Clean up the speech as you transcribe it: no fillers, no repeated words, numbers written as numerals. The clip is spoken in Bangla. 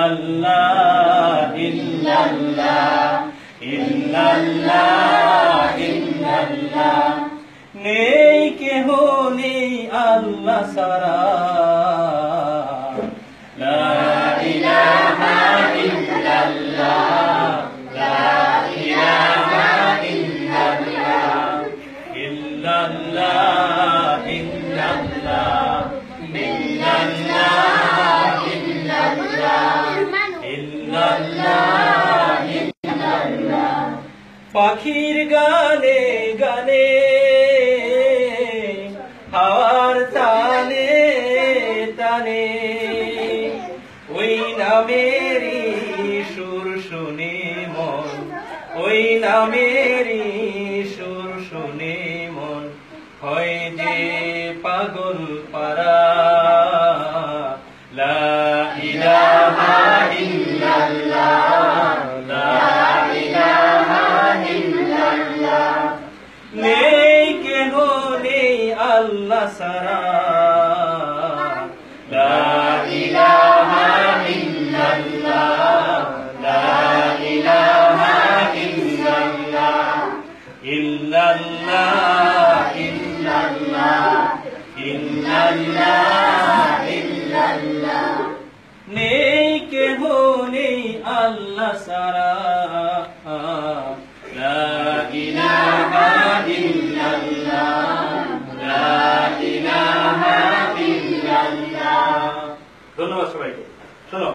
ইল্লাল্লাহ ইল্লাল্লাহ ইল্লাল্লাহ ইল্লাল্লাহ নেই কেহ নেই আল্লাহ ছাড়া লা ইলাহা ইল্লাল্লাহ লা ইলাহা ইল্লাল্লাহ ইল্লাল্লাহ ইল্লাল্লাহ ইল্লাল্লাহ ইল্লাল্লাহ ইল্লাল্লাহ পাখির গানে গানে হাওয়ার তানে তানে ওই নামেরই সুর শুনে মন ওই নামেরই সুর শুনে মন হয় যে পাগল পারা লা ইলাহা ইল্লাল্লাহ লা ইলাহা ইল্লাল্লাহ নেই কেহ নেই আল্লাহ ছাড়া লা ইলাহা ইল্লাল্লাহ লা ইলাহা ইল্লাল্লাহ ইল্লাল্লাহ ইল্লাল্লাহ ইল্লাল্লাহ ইল্লাল্লাহ নেই কেহ নেই আল্লাহ ছাড়া লা ইলাহা ইল্লাল্লাহ লা ইলাহা ইল্লাল্লাহ ধন্যবাদ সবাইকে। শোনো।